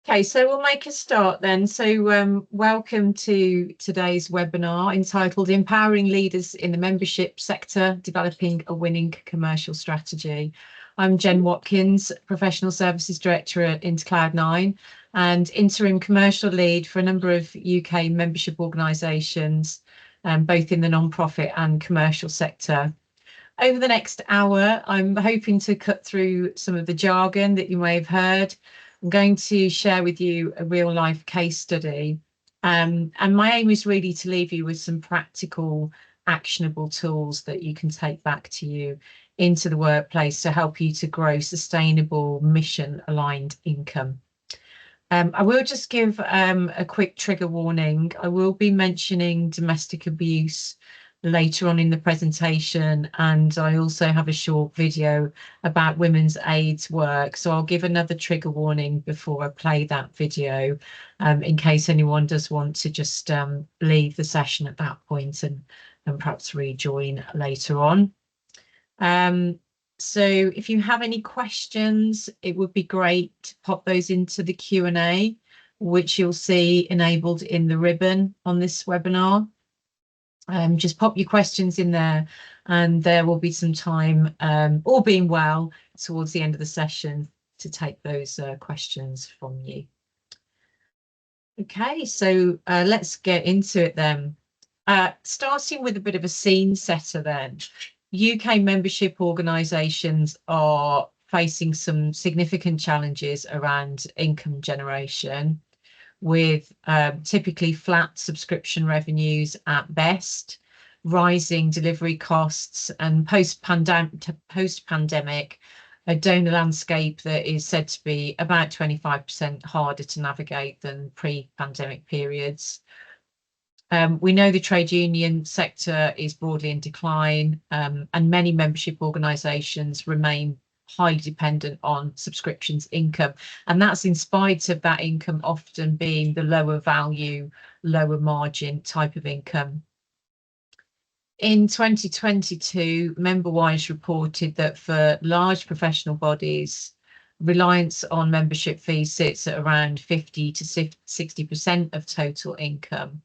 Okay, so we'll make a start then. So welcome to today's webinar entitled Empowering Leaders in the Membership Sector, Developing a Winning Commercial Strategy. I'm Jen Watkins, Professional Services Director at Intercloud9 and Interim Commercial Lead for a number of UK membership organisations, both in the non-profit and commercial sector. Over the next hour, I'm hoping to cut through some of the jargon that you may have heard. I'm going to share with you a real life case study. And my aim is really to leave you with some practical, actionable tools that you can take back to you into the workplace to help you to grow sustainable, mission-aligned income. I will just give a quick trigger warning. I will be mentioning domestic abuse later on in the presentation, and I also have a short video about women's AIDS work, so I'll give another trigger warning before I play that video in case anyone does want to just leave the session at that point and perhaps rejoin later on. So if you have any questions, it would be great to pop those into the Q&A, which you'll see enabled in the ribbon on this webinar. Just pop your questions in there and there will be some time, all being well, towards the end of the session to take those questions from you. Okay, so let's get into it then. Starting with a bit of a scene setter then. UK membership organisations are facing some significant challenges around income generation, with typically flat subscription revenues at best, rising delivery costs, and post-pandemic, a donor landscape that is said to be about 25% harder to navigate than pre-pandemic periods. We know the trade union sector is broadly in decline, and many membership organisations remain highly dependent on subscriptions income, and that's in spite of that income often being the lower value, lower margin type of income. In 2022, MemberWise reported that for large professional bodies, reliance on membership fees sits at around 50 to 60% of total income.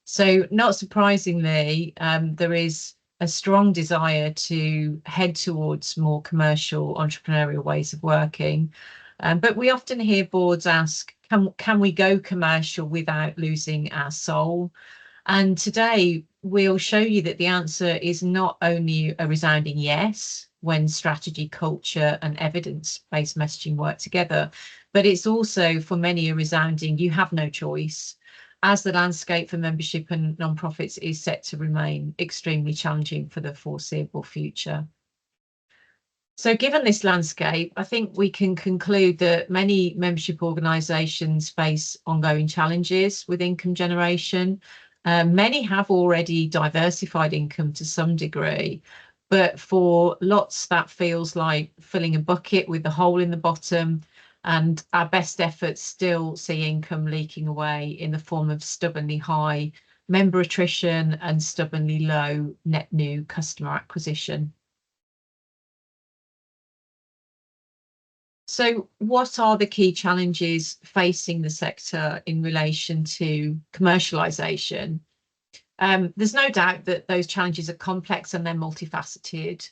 So not surprisingly, there is a strong desire to head towards more commercial, entrepreneurial ways of working. But we often hear boards ask, can we go commercial without losing our soul? And today we'll show you that the answer is not only a resounding yes when strategy, culture and evidence-based messaging work together, but it's also for many a resounding you have no choice, as the landscape for membership and non-profits is set to remain extremely challenging for the foreseeable future. So given this landscape, I think we can conclude that many membership organisations face ongoing challenges with income generation. Many have already diversified income to some degree, but for lots that feels like filling a bucket with a hole in the bottom, and our best efforts still see income leaking away in the form of stubbornly high member attrition and stubbornly low net new customer acquisition. So what are the key challenges facing the sector in relation to commercialisation? There's no doubt that those challenges are complex and they're multifaceted.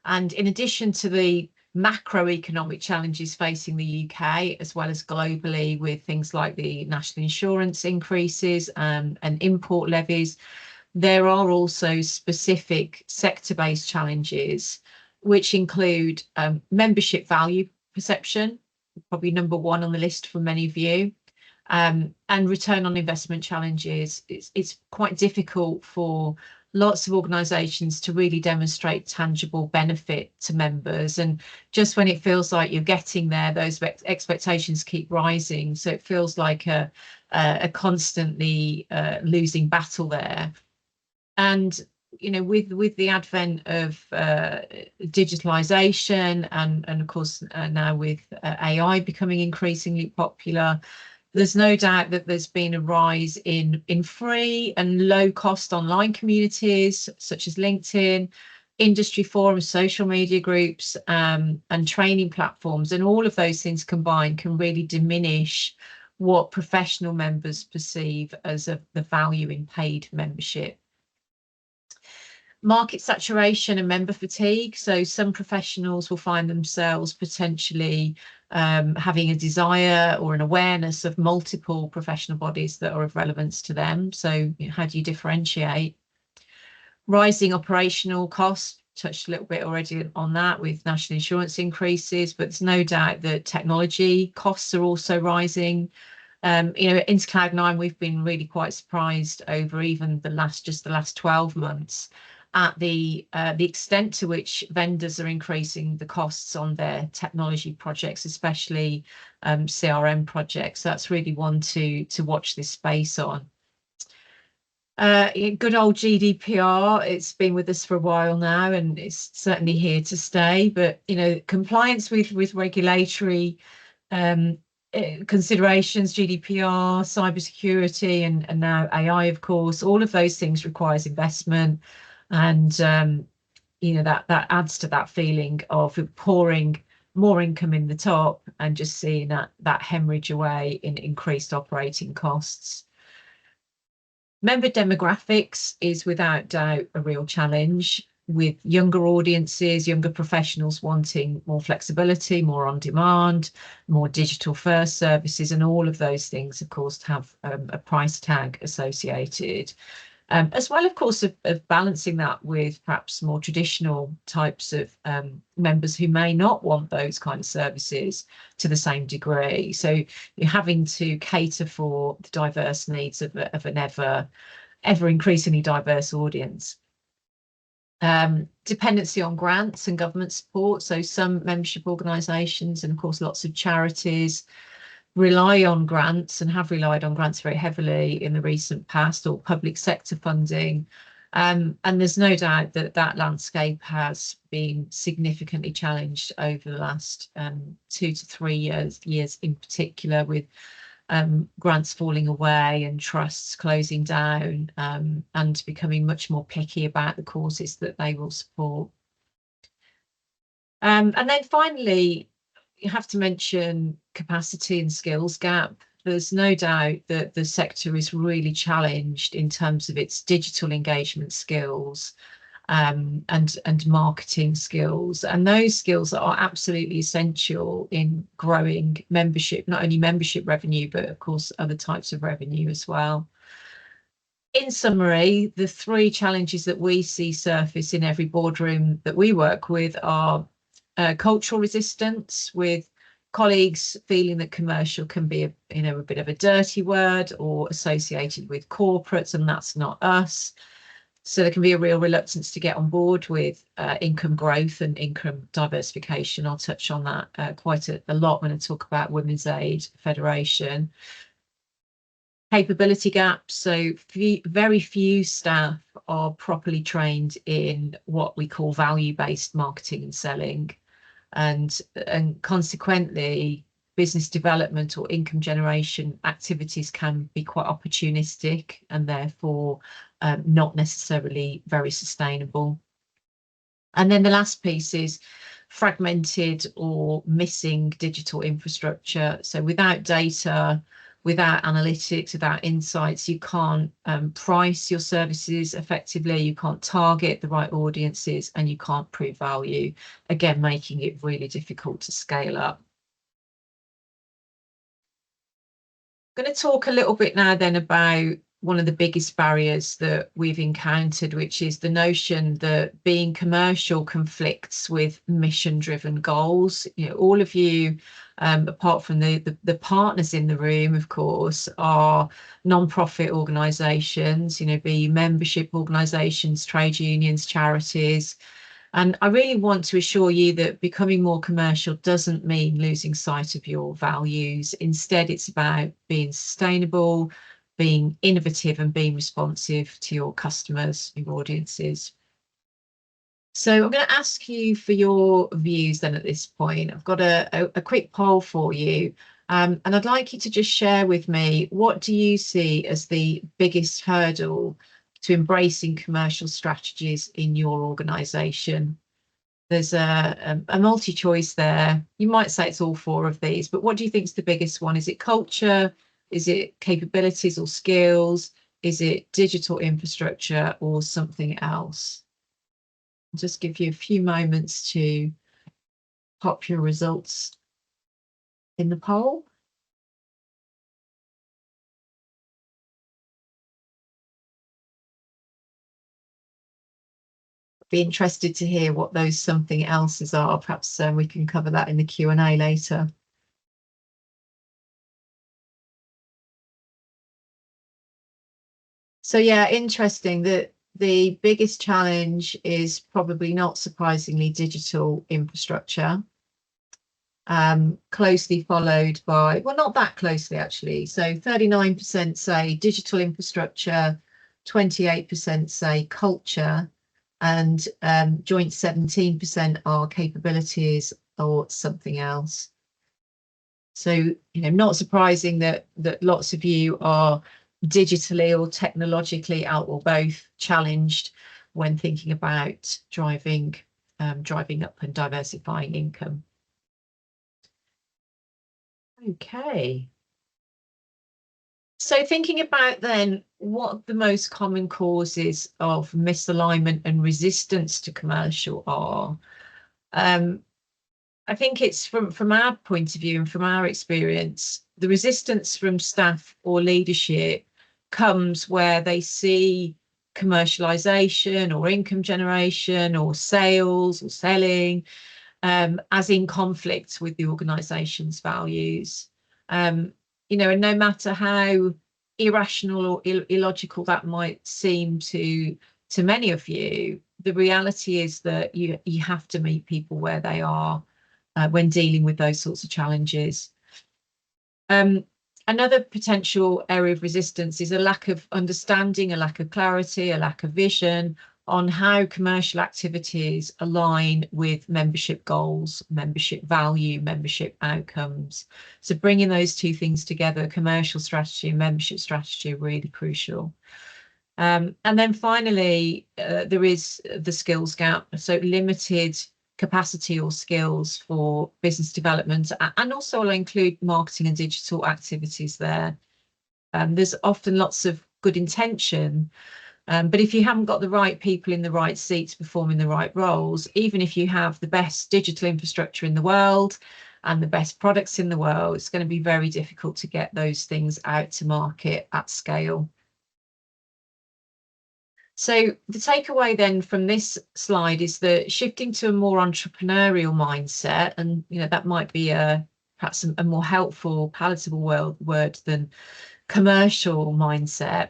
And in addition to the macroeconomic challenges facing the UK, as well as globally, with things like the national insurance increases and import levies, there are also specific sector-based challenges, which include membership value perception, probably number one on the list for many of you, and return on investment challenges. It's quite difficult for lots of organisations to really demonstrate tangible benefit to members, and just when it feels like you're getting there, those expectations keep rising, so it feels like a constantly losing battle there. And you know, with the advent of digitalisation and of course now with AI becoming increasingly popular, there's no doubt that there's been a rise in free and low cost online communities such as LinkedIn, industry forums, social media groups, and training platforms, and all of those things combined can really diminish what professional members perceive as the value in paid membership. Market saturation and member fatigue. So some professionals will find themselves potentially having a desire or an awareness of multiple professional bodies that are of relevance to them. So how do you differentiate? Rising operational costs, touched a little bit already on that with national insurance increases, but there's no doubt that technology costs are also rising. At Intercloud9, we've been really quite surprised over even the last 12 months at the extent to which vendors are increasing the costs on their technology projects, especially CRM projects. That's really one to watch this space on. Good old GDPR, it's been with us for a while now, and it's certainly here to stay. But compliance with regulatory considerations, GDPR, cybersecurity, and now AI, of course, all of those things requires investment, and that adds to that feeling of pouring more income in the top and just seeing that hemorrhage away in increased operating costs. Member demographics is without doubt a real challenge, with younger audiences, younger professionals wanting more flexibility, more on demand, more digital first services, and all of those things, of course, have a price tag associated. As well, of course, of balancing that with perhaps more traditional types of members who may not want those kind of services to the same degree. So you're having to cater for the diverse needs of an ever increasingly diverse audience. Dependency on grants and government support. So some membership organisations and, of course, lots of charities rely on grants and have relied on grants very heavily in the recent past, or public sector funding. And there's no doubt that landscape has been significantly challenged over the last 2 to 3 years in particular, with grants falling away and trusts closing down, and becoming much more picky about the causes that they will support. And then finally, you have to mention capacity and skills gap. There's no doubt that the sector is really challenged in terms of its digital engagement skills, and marketing skills, and those skills are absolutely essential in growing membership, not only membership revenue, but of course other types of revenue as well. In summary, the 3 challenges that we see surface in every boardroom that we work with are cultural resistance, with colleagues feeling that commercial can be a bit of a dirty word or associated with corporates, and that's not us. So there can be a real reluctance to get on board with income growth and income diversification. I'll touch on that quite a lot when I talk about Women's Aid Federation. Capability gaps. So very few staff are properly trained in what we call value-based marketing and selling. And consequently, business development or income generation activities can be quite opportunistic and therefore not necessarily very sustainable. And then the last piece is fragmented or missing digital infrastructure. So without data, without analytics, without insights, you can't price your services effectively, you can't target the right audiences, and you can't prove value, again, making it really difficult to scale up. I'm going to talk a little bit now then about one of the biggest barriers that we've encountered, which is the notion that being commercial conflicts with mission-driven goals. All of you, apart from the partners in the room, of course, are non-profit organisations, be membership organisations, trade unions, charities. And I really want to assure you that becoming more commercial doesn't mean losing sight of your values. Instead, it's about being sustainable, being innovative, and being responsive to your customers, your audiences. So I'm going to ask you for your views then at this point. I've got a quick poll for you, and I'd like you to just share with me, what do you see as the biggest hurdle to embracing commercial strategies in your organisation. There's a multi-choice there. You might say it's all four of these, but what do you think is the biggest one? Is it culture? Is it capabilities or skills? Is it digital infrastructure or something else? I'll just give you a few moments to pop your results in the poll. Be interested to hear what those something else's are. Perhaps we can cover that in the Q&A later. So yeah, interesting that the biggest challenge is probably not surprisingly digital infrastructure, closely followed by, well, not that closely actually. So 39% say digital infrastructure, 28% say culture, and joint 17% are capabilities or something else. So, not surprising that lots of you are digitally or technologically out or both challenged when thinking about driving up and diversifying income. Okay. So thinking about then what the most common causes of misalignment and resistance to commercial are, I think it's from our point of view and from our experience, the resistance from staff or leadership comes where they see commercialization or income generation or sales or selling as in conflict with the organization's values. And no matter how irrational or illogical that might seem to many of you, the reality is that you have to meet people where they are when dealing with those sorts of challenges. Another potential area of resistance is a lack of understanding, a lack of clarity, a lack of vision on how commercial activities align with membership goals, membership value, membership outcomes. So bringing those two things together, commercial strategy and membership strategy, are really crucial. And then finally, there is the skills gap. So limited capacity or skills for business development, and also I'll include marketing and digital activities there. There's often lots of good intention, but if you haven't got the right people in the right seats performing the right roles, even if you have the best digital infrastructure in the world and the best products in the world, it's going to be very difficult to get those things out to market at scale. So the takeaway then from this slide is that shifting to a more entrepreneurial mindset, and that might be perhaps a more helpful, palatable word than commercial mindset.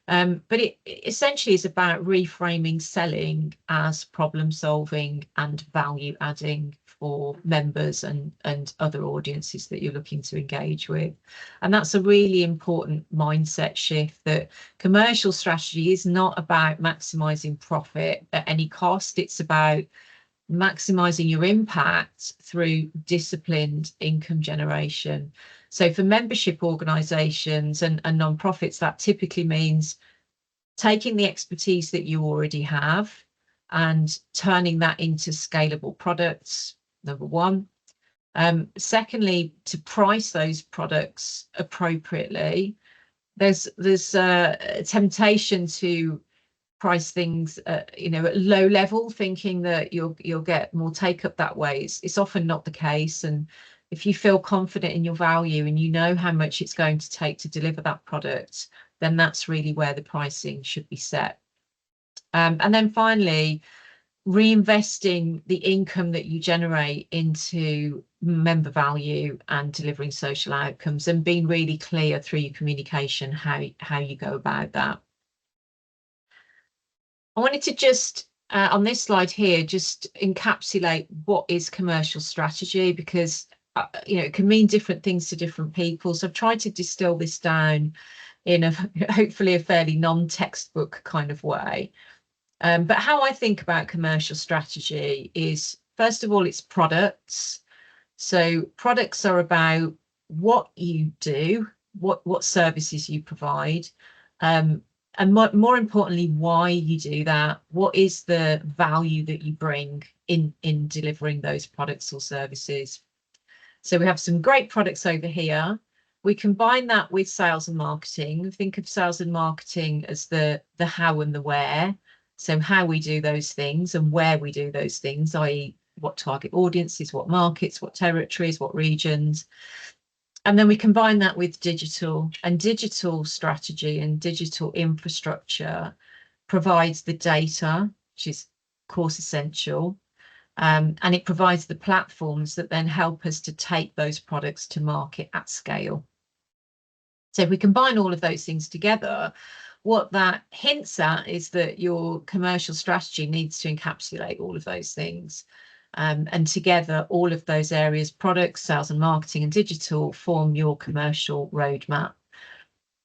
But it essentially is about reframing selling as problem solving and value adding for members and other audiences that you're looking to engage with. And that's a really important mindset shift, that commercial strategy is not about maximizing profit at any cost. It's about maximizing your impact through disciplined income generation. So for membership organizations and non-profits, that typically means taking the expertise that you already have and turning that into scalable products, number one. Secondly, to price those products appropriately. There's a temptation to price things at low level, thinking that you'll get more take up that way. It's often not the case. And if you feel confident in your value and you know how much it's going to take to deliver that product, then that's really where the pricing should be set. And then finally, reinvesting the income that you generate into member value and delivering social outcomes, and being really clear through your communication how you go about that. I wanted to just on this slide here just encapsulate what is commercial strategy, because it can mean different things to different people. So I've tried to distill this down in hopefully a fairly non-textbook kind of way. But how I think about commercial strategy is, first of all, it's products. So products are about what you do, what services you provide, and more importantly, why you do that. What is the value that you bring in delivering those products or services? So we have some great products over here. We combine that with sales and marketing. Think of sales and marketing as the how and the where. So how we do those things and where we do those things, i.e. what target audiences, what markets, what territories, what regions. And then we combine that with digital, and digital strategy and digital infrastructure provides the data, which is of course essential. And it provides the platforms that then help us to take those products to market at scale. So if we combine all of those things together, what that hints at is that your commercial strategy needs to encapsulate all of those things. And together, all of those areas, products, sales and marketing and digital, form your commercial roadmap.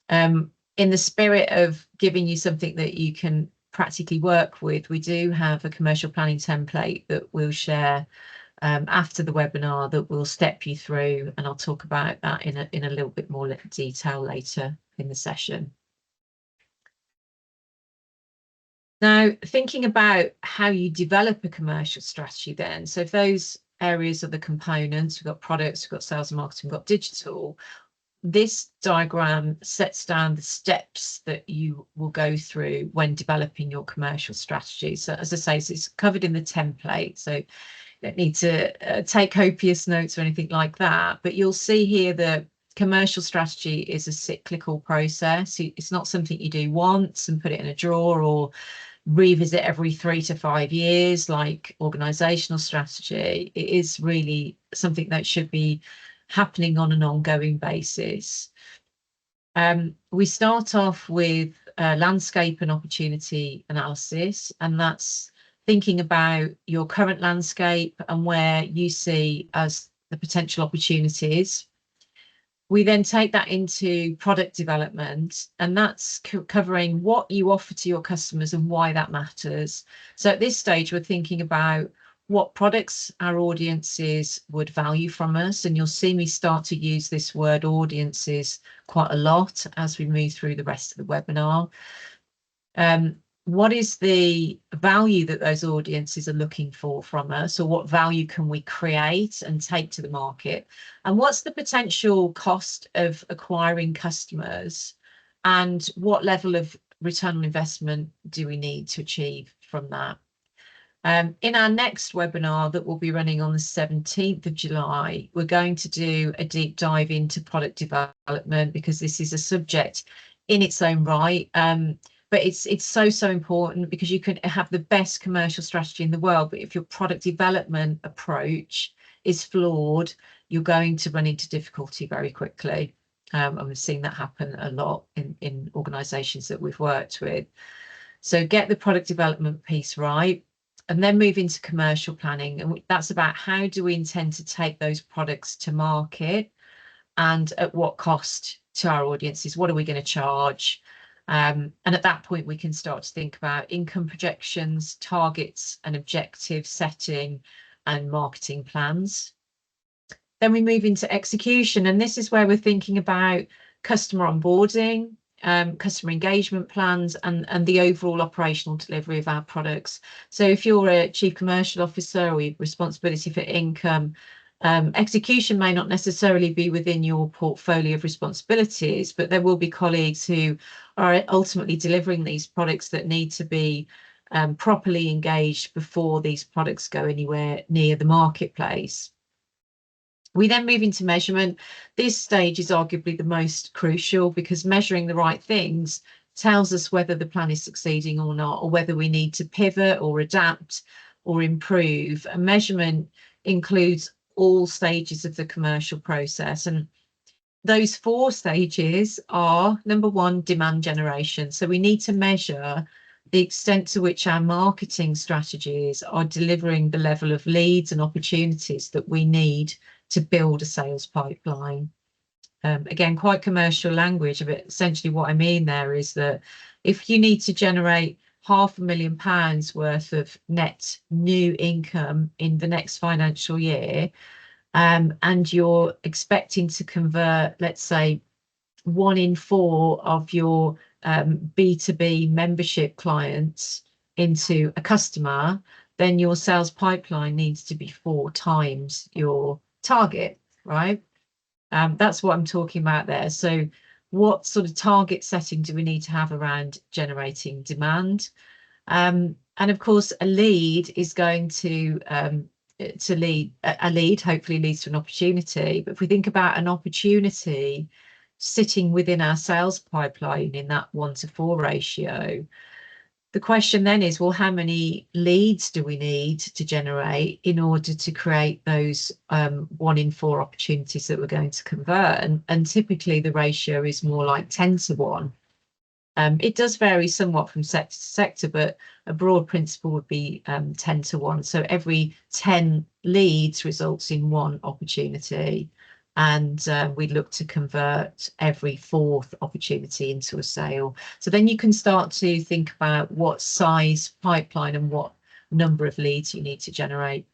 In the spirit of giving you something that you can practically work with, we do have a commercial planning template that we'll share after the webinar that will step you through, and I'll talk about that in a little bit more detail later in the session. Now, thinking about how you develop a commercial strategy then, so if those areas are the components, we've got products, we've got sales and marketing, we've got digital, this diagram sets down the steps that you will go through when developing your commercial strategy. So as I say, so it's covered in the template, so you don't need to take copious notes or anything like that, but you'll see here that commercial strategy is a cyclical process. It's not something you do once and put it in a drawer or revisit every 3 to 5 years like organizational strategy. It is really something that should be happening on an ongoing basis. We start off with landscape and opportunity analysis, and that's thinking about your current landscape and where you see as the potential opportunities. We then take that into product development, and that's covering what you offer to your customers and why that matters. So at this stage, we're thinking about what products our audiences would value from us, and you'll see me start to use this word audiences quite a lot as we move through the rest of the webinar. What is the value that those audiences are looking for from us, or what value can we create and take to the market? And what's the potential cost of acquiring customers, and what level of return on investment do we need to achieve from that? In our next webinar that will be running on the 17th of July, we're going to do a deep dive into product development, because this is a subject in its own right. But it's so important, because you can have the best commercial strategy in the world, but if your product development approach is flawed, you're going to run into difficulty very quickly. And we've seen that happen a lot in organizations that we've worked with. So get the product development piece right, and then move into commercial planning. And that's about how do we intend to take those products to market, and at what cost to our audiences? What are we going to charge? And at that point, we can start to think about income projections, targets and objective setting, and marketing plans. Then we move into execution, and this is where we're thinking about customer onboarding, customer engagement plans, and the overall operational delivery of our products. So if you're a chief commercial officer or you have responsibility for income, execution may not necessarily be within your portfolio of responsibilities, but there will be colleagues who are ultimately delivering these products that need to be properly engaged before these products go anywhere near the marketplace. We then move into measurement. This stage is arguably the most crucial, because measuring the right things tells us whether the plan is succeeding or not, or whether we need to pivot or adapt or improve. And measurement includes all stages of the commercial process. And those 4 stages are, number 1, demand generation. So we need to measure the extent to which our marketing strategies are delivering the level of leads and opportunities that we need to build a sales pipeline. Again, quite commercial language, but essentially what I mean there is that if you need to generate £500,000 worth of net new income in the next financial year, and you're expecting to convert, let's say, 1 in 4 of your B2B membership clients into a customer, then your sales pipeline needs to be 4 times your target, right? That's what I'm talking about there. So what sort of target setting do we need to have around generating demand? And of course, a lead is going to lead, a lead hopefully leads to an opportunity. But if we think about an opportunity sitting within our sales pipeline in that 1-to-4 ratio, the question then is, well, how many leads do we need to generate in order to create those 1 in 4 opportunities that we're going to convert? And typically the ratio is more like 10-to-1. It does vary somewhat from sector to sector, but a broad principle would be 10-to-1. So every 10 leads results in 1 opportunity. And we look to convert every 4th opportunity into a sale. So then you can start to think about what size pipeline and what number of leads you need to generate.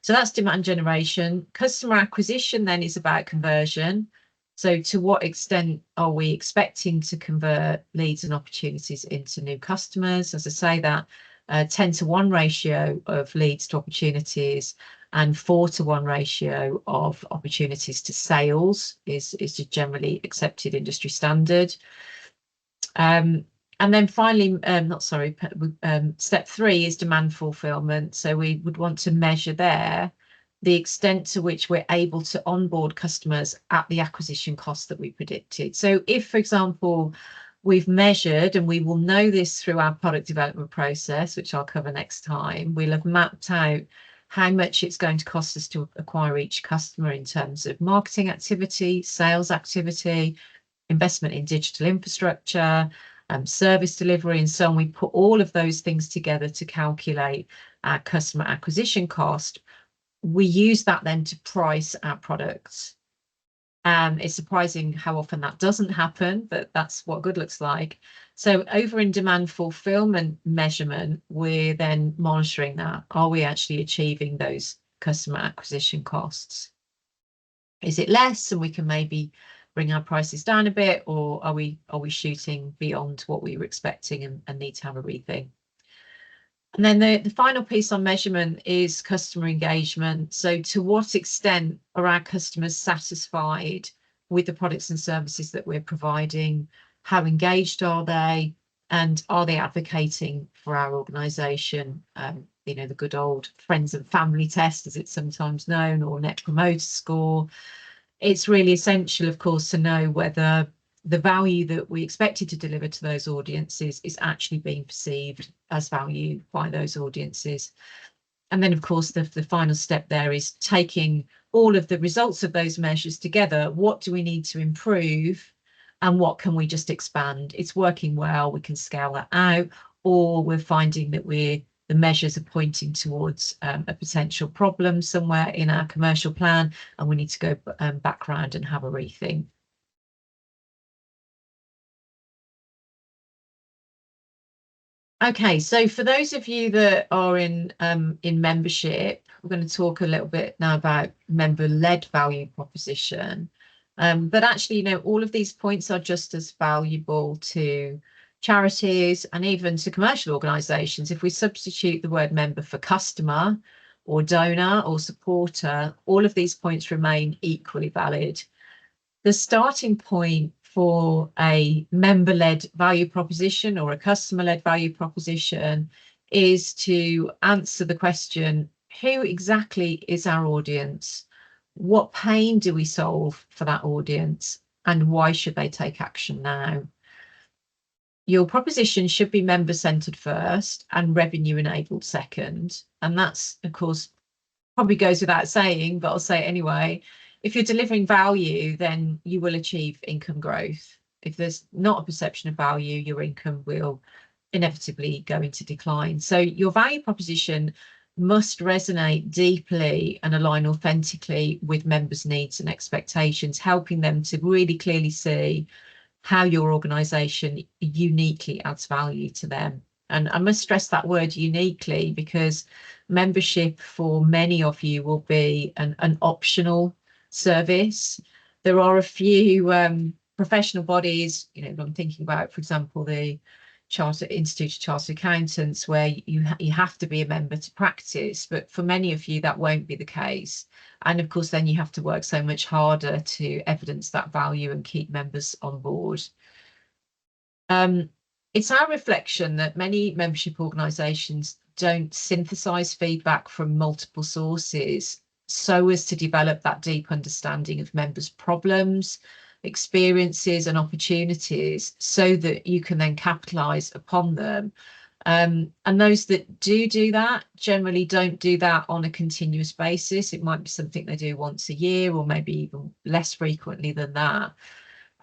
So that's demand generation. Customer acquisition then is about conversion. So to what extent are we expecting to convert leads and opportunities into new customers? As I say, that 10-to-1 ratio of leads to opportunities and 4-to-1 ratio of opportunities to sales is generally accepted industry standard. And then finally, step 3 is demand fulfillment. So we would want to measure there the extent to which we're able to onboard customers at the acquisition cost that we predicted. So if, for example, we've measured, and we will know this through our product development process, which I'll cover next time, we'll have mapped out how much it's going to cost us to acquire each customer in terms of marketing activity, sales activity, investment in digital infrastructure, service delivery, and so on. We put all of those things together to calculate our customer acquisition cost. We use that then to price our products. It's surprising how often that doesn't happen, but that's what good looks like. So over in demand fulfillment measurement, we're then monitoring that. Are we actually achieving those customer acquisition costs? Is it less and we can maybe bring our prices down a bit, or are we shooting beyond what we were expecting and need to have a rethink? And then the final piece on measurement is customer engagement. So to what extent are our customers satisfied with the products and services that we're providing? How engaged are they? And are they advocating for our organisation? You know, the good old friends and family test, as it's sometimes known, or net promoter score. It's really essential, of course, to know whether the value that we expected to deliver to those audiences is actually being perceived as value by those audiences. And then, of course, the final step there is taking all of the results of those measures together. What do we need to improve and what can we just expand? It's working well, we can scale that out, or we're finding that the measures are pointing towards a potential problem somewhere in our commercial plan, and we need to go back round and have a rethink. Okay, so for those of you that are in membership, we're going to talk a little bit now about member-led value proposition. But actually, you know, all of these points are just as valuable to charities and even to commercial organisations. If we substitute the word member for customer or donor or supporter, all of these points remain equally valid. The starting point for a member-led value proposition or a customer-led value proposition is to answer the question, who exactly is our audience? What pain do we solve for that audience? And why should they take action now? Your proposition should be member-centred first and revenue-enabled second. And that's, of course, probably goes without saying, but I'll say it anyway. If you're delivering value, then you will achieve income growth. If there's not a perception of value, your income will inevitably go into decline. So your value proposition must resonate deeply and align authentically with members' needs and expectations, helping them to really clearly see how your organisation uniquely adds value to them. And I must stress that word uniquely, because membership for many of you will be an optional service. There are a few professional bodies, I'm thinking about, for example, the Institute of Chartered Accountants, where you have to be a member to practice, but for many of you that won't be the case. And of course, then you have to work so much harder to evidence that value and keep members on board. It's our reflection that many membership organisations don't synthesise feedback from multiple sources so as to develop that deep understanding of members' problems, experiences and opportunities so that you can then capitalise upon them. And those that do that generally don't do that on a continuous basis. It might be something they do once a year or maybe even less frequently than that.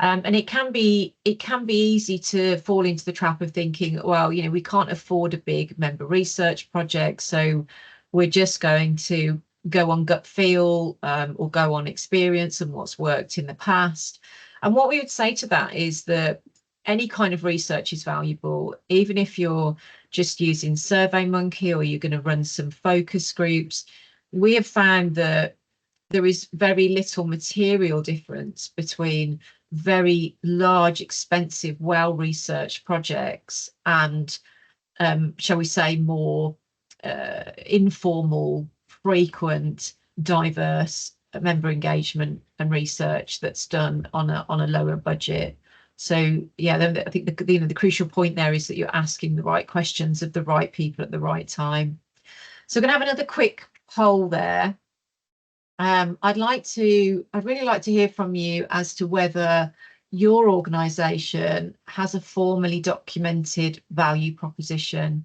And it can be easy to fall into the trap of thinking, well, we can't afford a big member research project, so we're just going to go on gut feel or go on experience and what's worked in the past. And what we would say to that is that any kind of research is valuable, even if you're just using SurveyMonkey or you're going to run some focus groups. We have found that there is very little material difference between very large, expensive, well-researched projects and, shall we say, more informal, frequent, diverse member engagement and research that's done on a lower budget. So yeah, I think the crucial point there is that you're asking the right questions of the right people at the right time. So we're going to have another quick poll there. I'd really like to hear from you as to whether your organisation has a formally documented value proposition.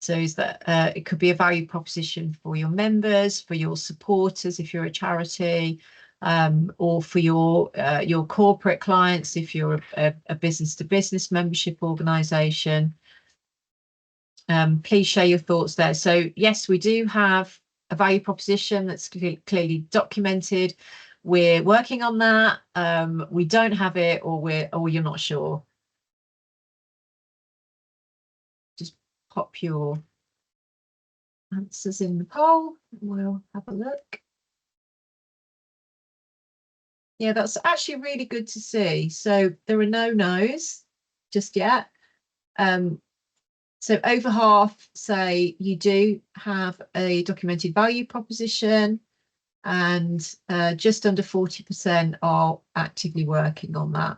So is that it could be a value proposition for your members, for your supporters if you're a charity, or for your corporate clients if you're a business-to-business membership organisation. Please share your thoughts there. So yes, we do have a value proposition that's clearly documented. We're working on that. We don't have it, or you're not sure. Just pop your answers in the poll. We'll have a look. Yeah, that's actually really good to see. So there are no no's just yet. So over half say you do have a documented value proposition, and just under 40% are actively working on that.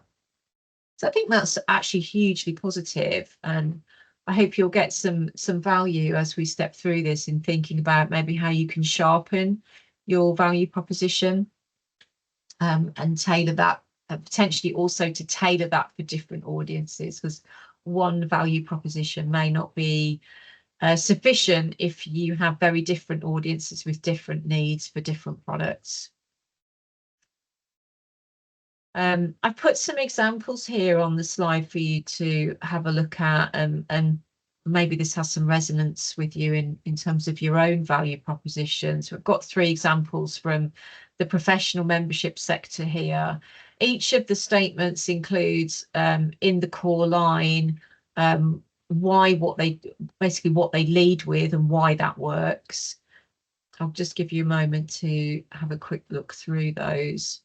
So I think that's actually hugely positive, and I hope you'll get some value as we step through this in thinking about maybe how you can sharpen your value proposition and tailor that, potentially also to tailor that for different audiences, because one value proposition may not be sufficient if you have very different audiences with different needs for different products. I've put some examples here on the slide for you to have a look at, and maybe this has some resonance with you in terms of your own value propositions. We've got 3 examples from the professional membership sector here. Each of the statements includes in the core line what they lead with and why that works. I'll just give you a moment to have a quick look through those.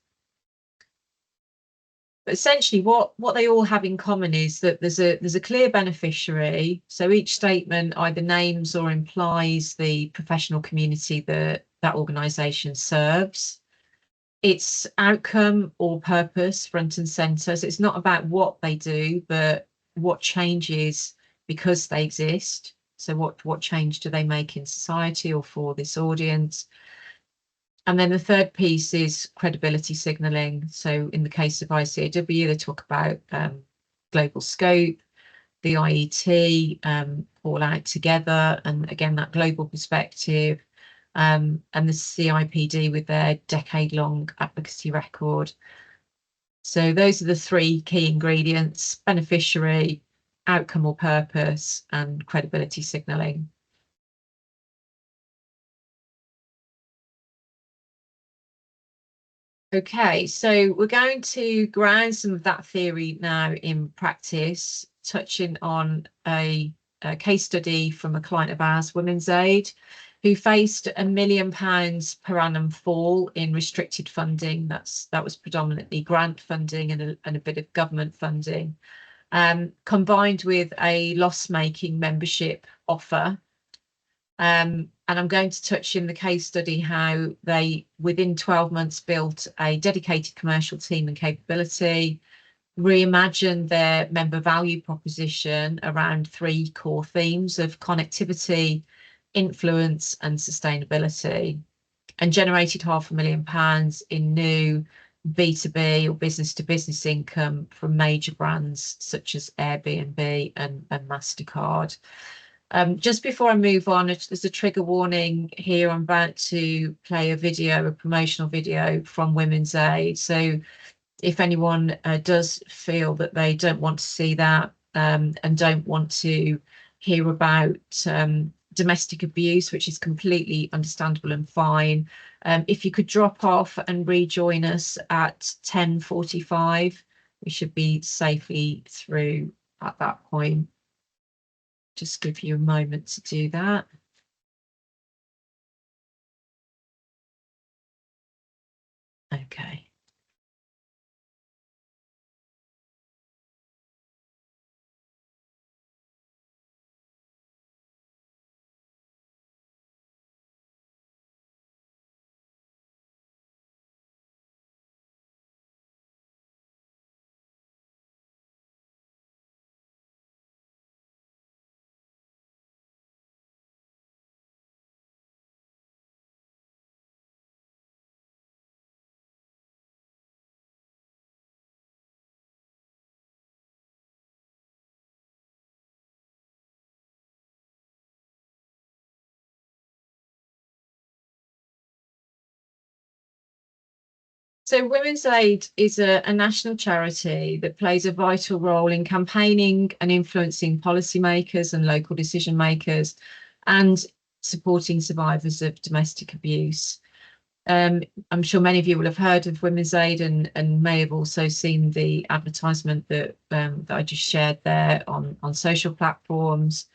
But essentially what they all have in common is that there's a clear beneficiary. So each statement either names or implies the professional community that organisation serves. It's outcome or purpose front and centre. So it's not about what they do, but what changes because they exist. So what change do they make in society or for this audience? And then the third piece is credibility signalling. So in the case of ICAW, they talk about global scope, the IET, all out together, and again, that global perspective, and the CIPD with their decade-long advocacy record. So those are the 3 key ingredients: beneficiary, outcome or purpose, and credibility signalling. Okay, so we're going to ground some of that theory now in practice, touching on a case study from a client of ours, Women's Aid, who faced £1 million per annum fall in restricted funding. That was predominantly grant funding and a bit of government funding, combined with a loss-making membership offer. And I'm going to touch in the case study how they, within 12 months, built a dedicated commercial team and capability, reimagined their member value proposition around 3 core themes of connectivity, influence and sustainability, and generated £500,000 in new B2B or business to business income from major brands such as Airbnb and MasterCard. Just before I move on, there's a trigger warning here. I'm about to play a promotional video from Women's Aid. So if anyone does feel that they don't want to see that and don't want to hear about domestic abuse, which is completely understandable and fine, if you could drop off and rejoin us at 10:45, we should be safely through at that point. Just give you a moment to do that. Okay. So Women's Aid is a national charity that plays a vital role in campaigning and influencing policymakers and local decision makers and supporting survivors of domestic abuse. I'm sure many of you will have heard of Women's Aid and may have also seen the advertisement that I just shared there on social platforms.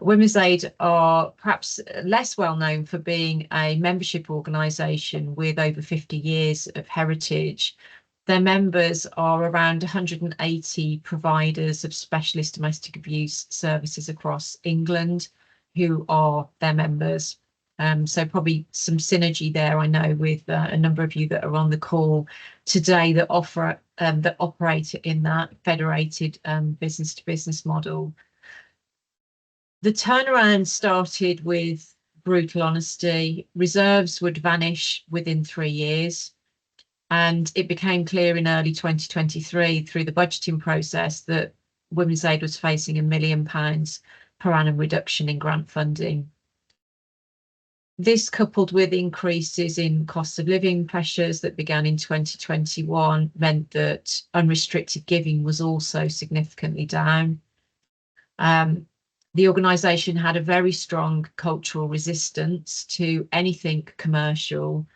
Women's Aid are perhaps less well known for being a membership organisation with over 50 years of heritage. Their members are around 180 providers of specialist domestic abuse services across England who are their members. So probably some synergy there, I know, with a number of you that are on the call today that operate in that federated business to business model. The turnaround started with brutal honesty. Reserves would vanish within 3 years. And it became clear in early 2023 through the budgeting process that Women's Aid was facing £1 million per annum reduction in grant funding. This, coupled with increases in cost of living pressures that began in 2021, meant that unrestricted giving was also significantly down. The organisation had a very strong cultural resistance to anything commercial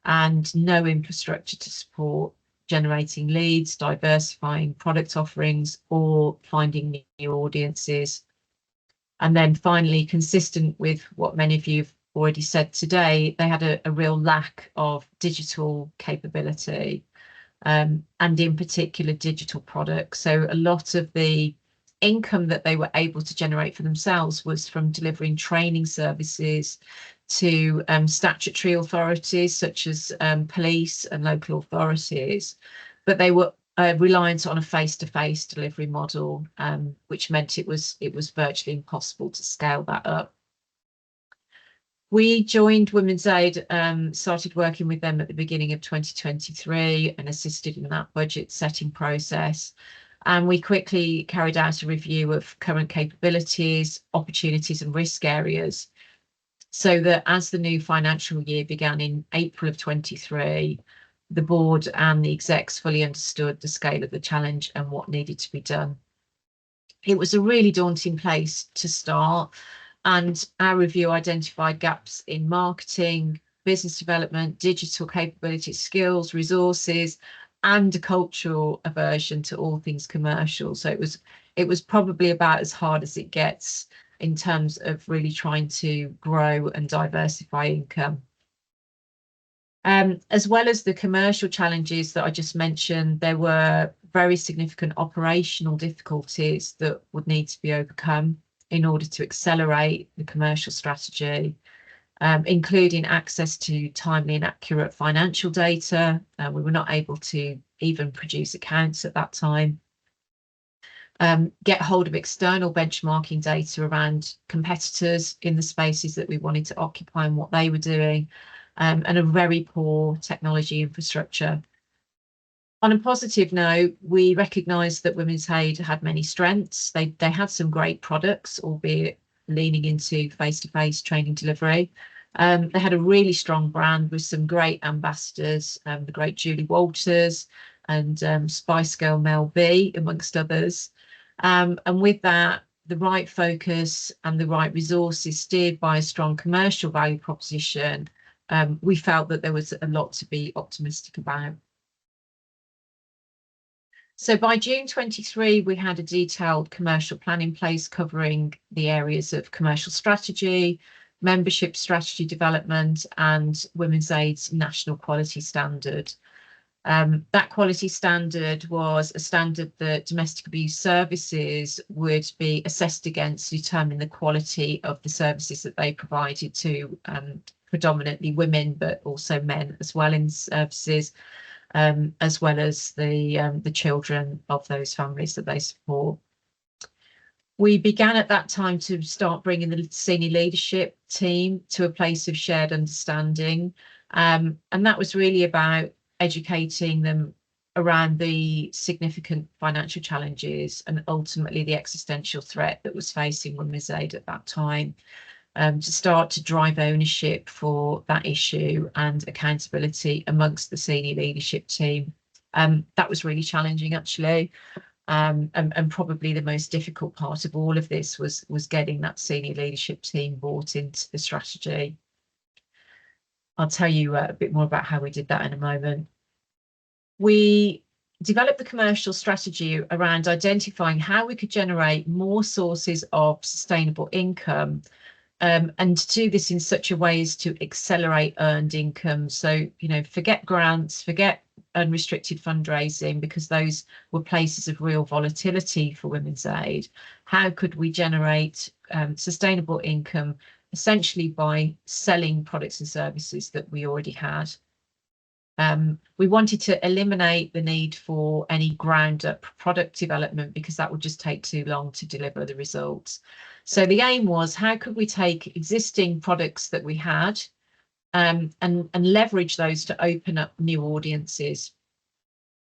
and no infrastructure to support generating leads, diversifying product offerings, or finding new audiences. And then finally, consistent with what many of you have already said today, they had a real lack of digital capability and in particular digital products. So a lot of the income that they were able to generate for themselves was from delivering training services to statutory authorities such as police and local authorities, but they were reliant on a face-to-face delivery model, which meant it was virtually impossible to scale that up. We joined Women's Aid, started working with them at the beginning of 2023 and assisted in that budget setting process. And we quickly carried out a review of current capabilities, opportunities and risk areas, so that as the new financial year began in April of 23, the board and the execs fully understood the scale of the challenge and what needed to be done. It was a really daunting place to start, and our review identified gaps in marketing, business development, digital capability, skills, resources, and a cultural aversion to all things commercial. So it was probably about as hard as it gets in terms of really trying to grow and diversify income. As well as the commercial challenges that I just mentioned, there were very significant operational difficulties that would need to be overcome in order to accelerate the commercial strategy, including access to timely and accurate financial data. We were not able to even produce accounts at that time. Get hold of external benchmarking data around competitors in the spaces that we wanted to occupy and what they were doing, and a very poor technology infrastructure. On a positive note, we recognised that Women's Aid had many strengths. They had some great products, albeit leaning into face-to-face training delivery. They had a really strong brand with some great ambassadors, the great Julie Walters and Spice Girl Mel B, amongst others. And with that, the right focus and the right resources steered by a strong commercial value proposition, we felt that there was a lot to be optimistic about. So by June 23, we had a detailed commercial plan in place covering the areas of commercial strategy, membership strategy development, and Women's Aid's national quality standard. That quality standard was a standard that domestic abuse services would be assessed against to determine the quality of the services that they provided to predominantly women, but also men as well in services, as well as the children of those families that they support. We began at that time to start bringing the senior leadership team to a place of shared understanding, and that was really about educating them around the significant financial challenges and ultimately the existential threat that was facing Women's Aid at that time, to start to drive ownership for that issue and accountability amongst the senior leadership team. That was really challenging, actually, and probably the most difficult part of all of this was getting that senior leadership team bought into the strategy. I'll tell you a bit more about how we did that in a moment. We developed the commercial strategy around identifying how we could generate more sources of sustainable income, and to do this in such a way as to accelerate earned income. So, forget grants, forget unrestricted fundraising, because those were places of real volatility for Women's Aid. How could we generate sustainable income essentially by selling products and services that we already had? We wanted to eliminate the need for any ground up product development because that would just take too long to deliver the results. So the aim was, how could we take existing products that we had and leverage those to open up new audiences?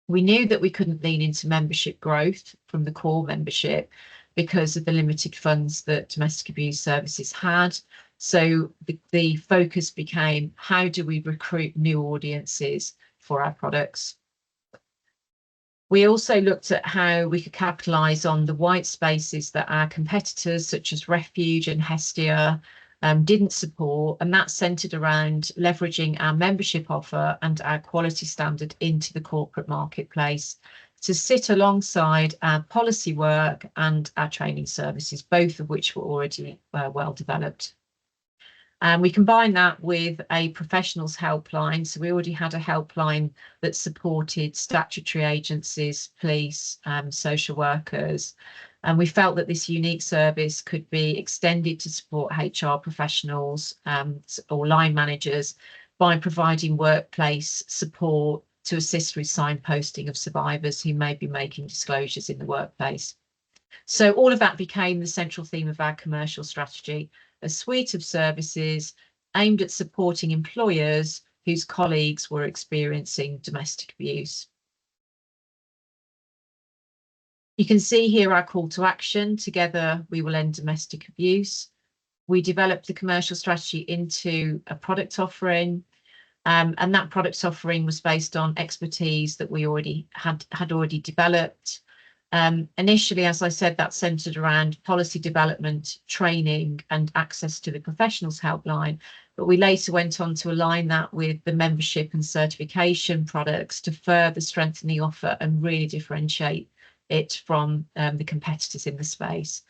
We knew that we couldn't lean into membership growth from the core membership because of the limited funds that domestic abuse services had. So the focus became, how do we recruit new audiences for our products? We also looked at how we could capitalise on the white spaces that our competitors, such as Refuge and Hestia, didn't support, and that centred around leveraging our membership offer and our quality standard into the corporate marketplace to sit alongside our policy work and our training services, both of which were already well developed. And we combined that with a professionals helpline. So we already had a helpline that supported statutory agencies, police, social workers. And we felt that this unique service could be extended to support HR professionals or line managers by providing workplace support to assist with signposting of survivors who may be making disclosures in the workplace. So all of that became the central theme of our commercial strategy, a suite of services aimed at supporting employers whose colleagues were experiencing domestic abuse. You can see here our call to action: together we will end domestic abuse. We developed the commercial strategy into a product offering, and that product offering was based on expertise that we already had developed. Initially, as I said, that centred around policy development, training and access to the professionals helpline, but we later went on to align that with the membership and certification products to further strengthen the offer and really differentiate it from the competitors in the space.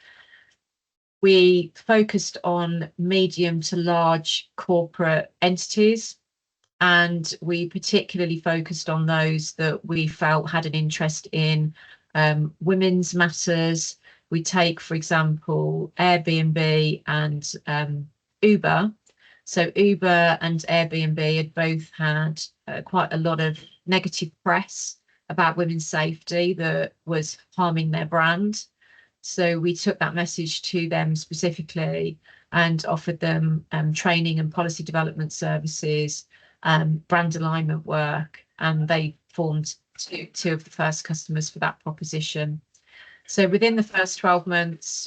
We focused on medium to large corporate entities, and we particularly focused on those that we felt had an interest in women's matters. We take, for example, Airbnb and Uber. So Uber and Airbnb had both had quite a lot of negative press about women's safety that was harming their brand. So we took that message to them specifically and offered them training and policy development services, brand alignment work, and they formed two of the first customers for that proposition. So within the first 12 months,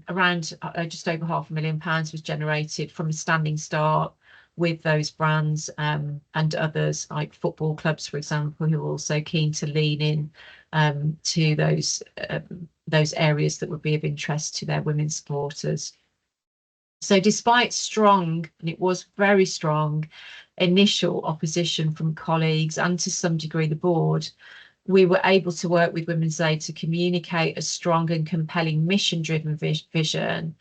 around just over £500,000 was generated from a standing start with those brands and others like football clubs, for example, who are also keen to lean in to those areas that would be of interest to their women supporters. So despite strong, and it was very strong, initial opposition from colleagues and to some degree the board, we were able to work with Women's Aid to communicate a strong and compelling mission-driven vision.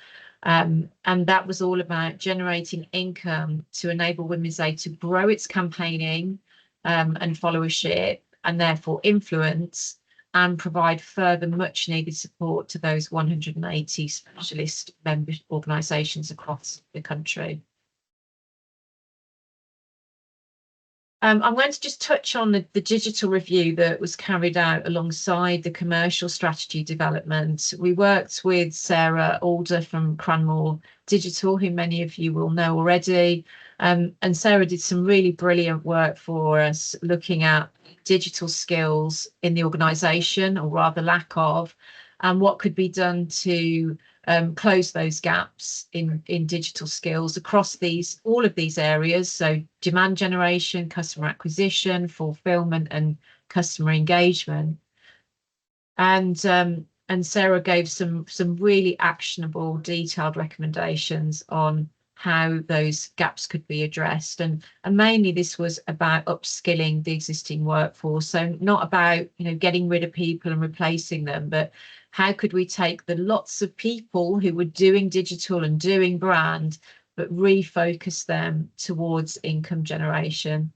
And that was all about generating income to enable Women's Aid to grow its campaigning and followership, and therefore influence, and provide further much needed support to those 180 specialist member organisations across the country. I'm going to just touch on the digital review that was carried out alongside the commercial strategy development. We worked with Sarah Alder from Cranmore Digital, who many of you will know already. And Sarah did some really brilliant work for us looking at digital skills in the organisation, or rather lack of, and what could be done to close those gaps in digital skills across all of these areas. So demand generation, customer acquisition, fulfillment, and customer engagement. And Sarah gave some really actionable, detailed recommendations on how those gaps could be addressed. And mainly this was about upskilling the existing workforce. So not about, getting rid of people and replacing them, but how could we take the lots of people who were doing digital and doing brand, but refocus them towards income generation?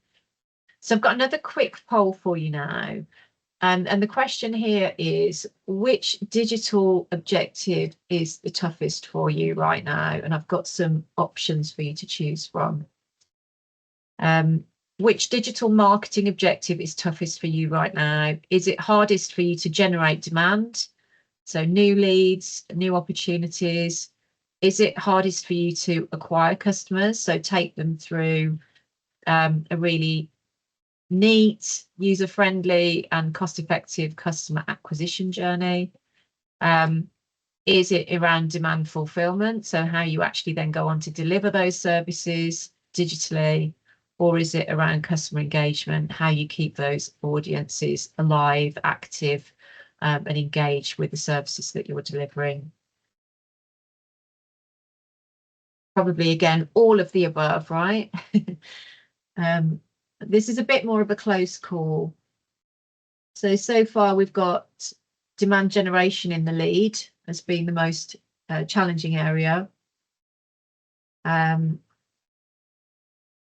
So I've got another quick poll for you now. And the question here is, which digital objective is the toughest for you right now? And I've got some options for you to choose from. Which digital marketing objective is toughest for you right now? Is it hardest for you to generate demand? So new leads, new opportunities. Is it hardest for you to acquire customers? So take them through a really neat, user-friendly and cost-effective customer acquisition journey. Is it around demand fulfillment? So how you actually then go on to deliver those services digitally? Or is it around customer engagement, how you keep those audiences alive, active, and engaged with the services that you're delivering? Probably, again, all of the above, right? This is a bit more of a close call. So far we've got demand generation in the lead as being the most challenging area.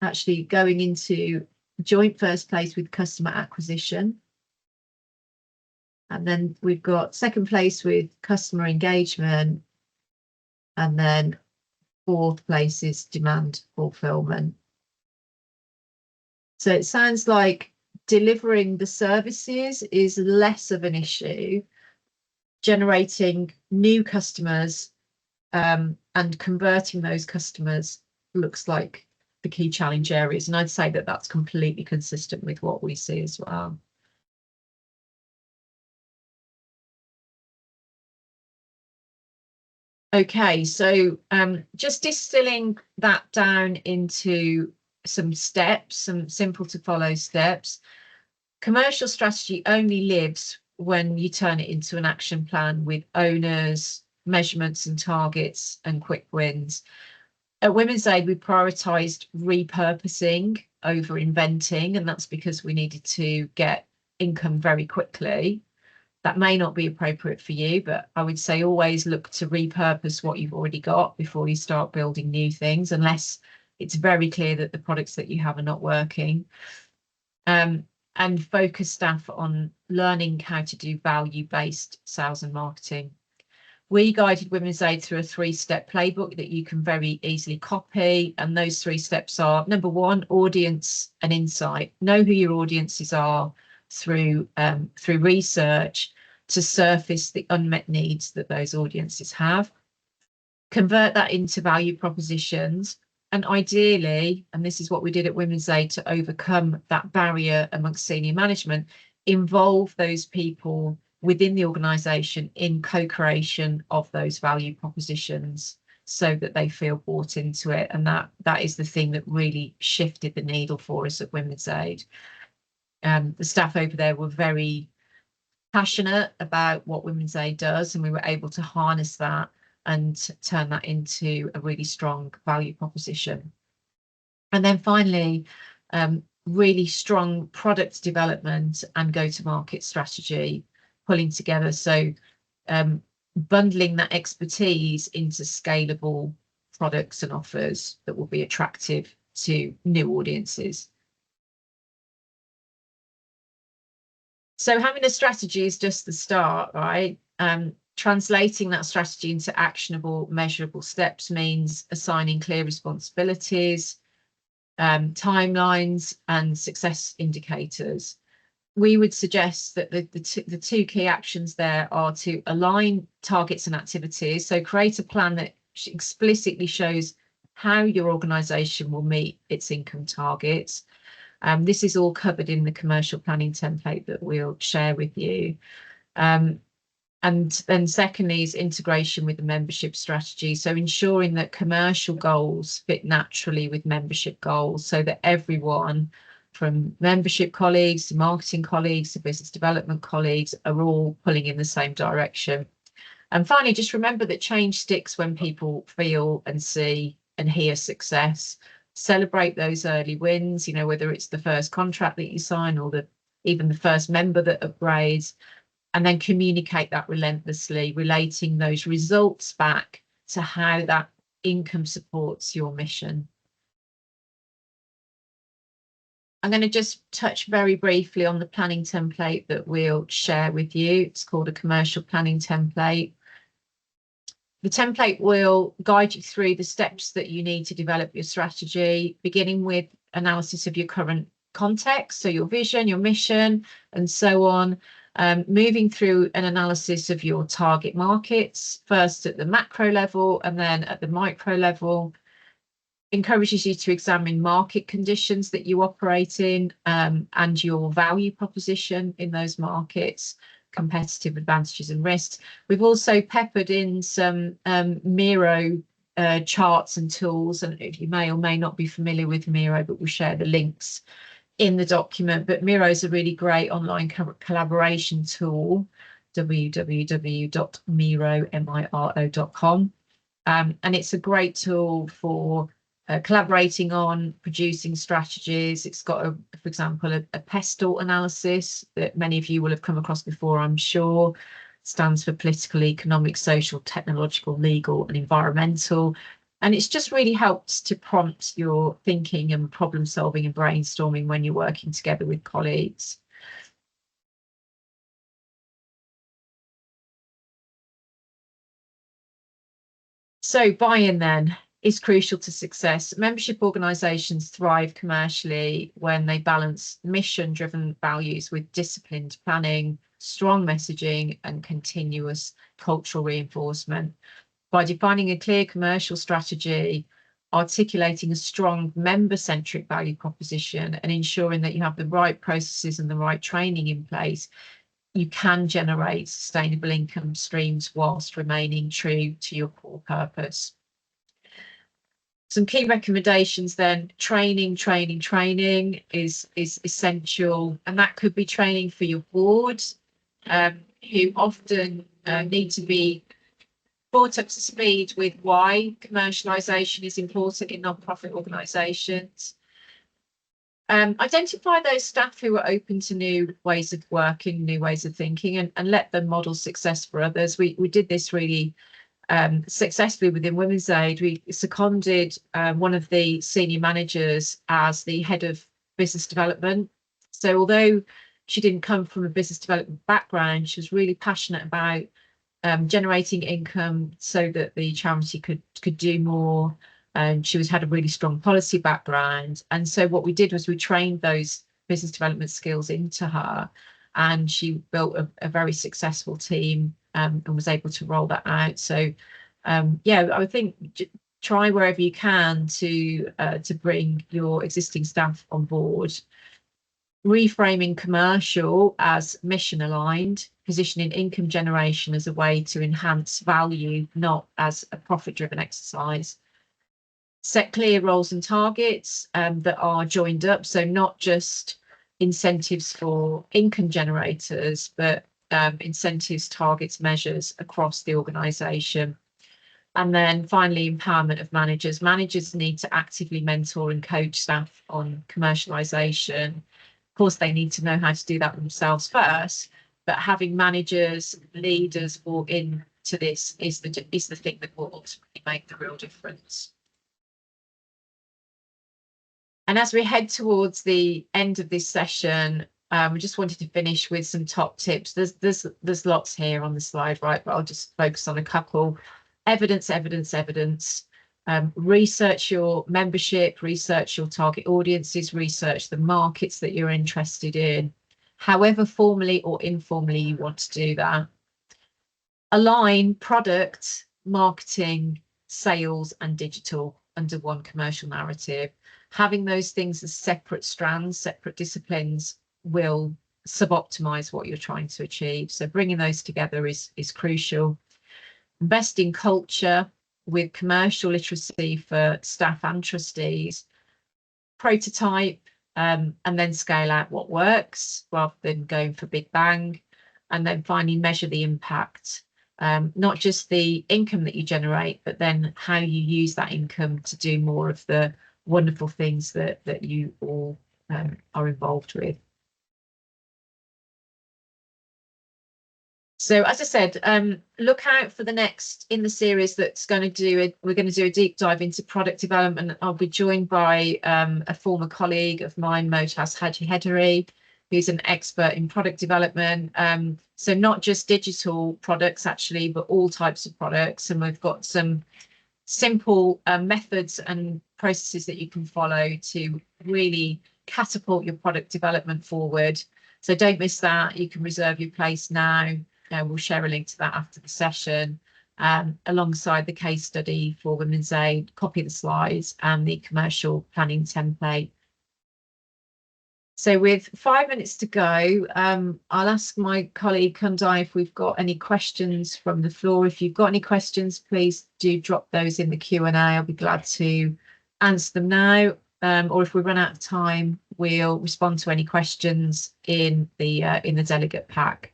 Actually going into joint first place with customer acquisition. And then we've got second place with customer engagement. And then fourth place is demand fulfillment. So it sounds like delivering the services is less of an issue. Generating new customers and converting those customers looks like the key challenge areas. And I'd say that that's completely consistent with what we see as well. Okay, so just distilling that down into some steps, some simple to follow steps. Commercial strategy only lives when you turn it into an action plan with owners, measurements and targets, and quick wins. At Women's Aid, we prioritised repurposing over inventing, and that's because we needed to get income very quickly. That may not be appropriate for you, but I would say always look to repurpose what you've already got before you start building new things, unless it's very clear that the products that you have are not working. And focus staff on learning how to do value-based sales and marketing. We guided Women's Aid through a 3-step playbook that you can very easily copy. And those 3 steps are: number 1, audience and insight. Know who your audiences are through research to surface the unmet needs that those audiences have. Convert that into value propositions. And ideally, and this is what we did at Women's Aid to overcome that barrier amongst senior management, involve those people within the organisation in co-creation of those value propositions so that they feel bought into it. And that is the thing that really shifted the needle for us at Women's Aid. The staff over there were very passionate about what Women's Aid does, and we were able to harness that and turn that into a really strong value proposition. And then finally, really strong product development and go-to-market strategy pulling together. So bundling that expertise into scalable products and offers that will be attractive to new audiences. So having a strategy is just the start, right? Translating that strategy into actionable, measurable steps means assigning clear responsibilities, timelines, and success indicators. We would suggest that the 2 key actions there are to align targets and activities. So create a plan that explicitly shows how your organisation will meet its income targets. This is all covered in the commercial planning template that we'll share with you. And then secondly is integration with the membership strategy. So ensuring that commercial goals fit naturally with membership goals so that everyone from membership colleagues to marketing colleagues to business development colleagues are all pulling in the same direction. And finally, just remember that change sticks when people feel and see and hear success. Celebrate those early wins, you know, whether it's the first contract that you sign or even the first member that upgrades. And then communicate that relentlessly, relating those results back to how that income supports your mission. I'm going to just touch very briefly on the planning template that we'll share with you. It's called a commercial planning template. The template will guide you through the steps that you need to develop your strategy, beginning with analysis of your current context, so your vision, your mission, and so on. Moving through an analysis of your target markets, first at the macro level and then at the micro level. Encourages you to examine market conditions that you operate in and your value proposition in those markets, competitive advantages and risks. We've also peppered in some Miro charts and tools, and if you may or may not be familiar with Miro, but we'll share the links in the document. But Miro is a really great online collaboration tool, www.miro.com. And it's a great tool for collaborating on producing strategies. It's got, for example, a PESTLE analysis that many of you will have come across before, I'm sure. It stands for political, economic, social, technological, legal, and environmental. And it's just really helped to prompt your thinking and problem solving and brainstorming when you're working together with colleagues. So buy-in then is crucial to success. Membership organisations thrive commercially when they balance mission-driven values with disciplined planning, strong messaging, and continuous cultural reinforcement. By defining a clear commercial strategy, articulating a strong member-centric value proposition, and ensuring that you have the right processes and the right training in place, you can generate sustainable income streams whilst remaining true to your core purpose. Some key recommendations then: training is essential, and that could be training for your board, who often need to be brought up to speed with why commercialisation is important in non-profit organisations. Identify those staff who are open to new ways of working, new ways of thinking, and let them model success for others. We did this really successfully within Women's Aid. We seconded one of the senior managers as the head of business development. So although she didn't come from a business development background, she was really passionate about generating income so that the charity could do more. And she had a really strong policy background. And so what we did was we trained those business development skills into her, and she built a very successful team and was able to roll that out. So yeah, I would think try wherever you can to bring your existing staff on board. Reframing commercial as mission aligned, positioning income generation as a way to enhance value, not as a profit driven exercise. Set clear roles and targets that are joined up, so not just incentives for income generators, but incentives, targets, measures across the organisation. And then finally, empowerment of managers. Managers need to actively mentor and coach staff on commercialisation. Of course, they need to know how to do that themselves first, but having managers, leaders bought into this is the thing that will ultimately make the real difference. And as we head towards the end of this session, we just wanted to finish with some top tips. There's lots here on the slide, right? But I'll just focus on a couple. Evidence, evidence, evidence. Research your membership, research your target audiences, research the markets that you're interested in, however formally or informally you want to do that. Align product, marketing, sales, and digital under one commercial narrative. Having those things as separate strands, separate disciplines will suboptimize what you're trying to achieve. So bringing those together is crucial. Invest in culture with commercial literacy for staff and trustees. Prototype and then scale out what works rather than going for big bang. And then finally measure the impact, not just the income that you generate, but then how you use that income to do more of the wonderful things that you all are involved with. So as I said, look out for the next in the series that's going to do we're going to do a deep dive into product development. I'll be joined by a former colleague of mine, Motaz Haji Hederi, who's an expert in product development. So not just digital products actually, but all types of products. And we've got some simple methods and processes that you can follow to really catapult your product development forward. So don't miss that. You can reserve your place now. We'll share a link to that after the session, alongside the case study for Women's Aid, copy of the slides and the commercial planning template. So with 5 minutes to go, I'll ask my colleague Kundai if we've got any questions from the floor. If you've got any questions, please do drop those in the Q&A. I'll be glad to answer them now. Or if we run out of time, we'll respond to any questions in the delegate pack.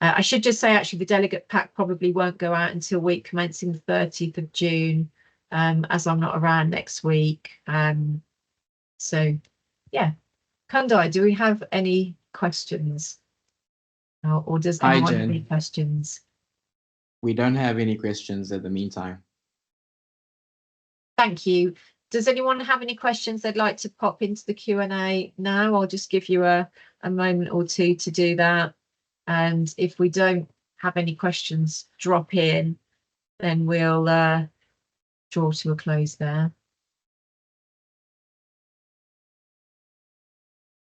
I should just say, actually, the delegate pack probably won't go out until week commencing the 30th of June, as I'm not around next week. So, yeah. Kundai, do we have any questions? Or does anyone have any questions? We don't have any questions at the meantime. Thank you. Does anyone have any questions they'd like to pop into the Q&A now? I'll just give you a moment or two to do that. And if we don't have any questions drop in, then we'll draw to a close there.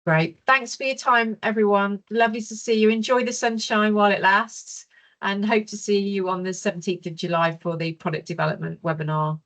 Great. Thanks for your time, everyone. Lovely to see you. Enjoy the sunshine while it lasts, and hope to see you on the 17th of July for the product development webinar.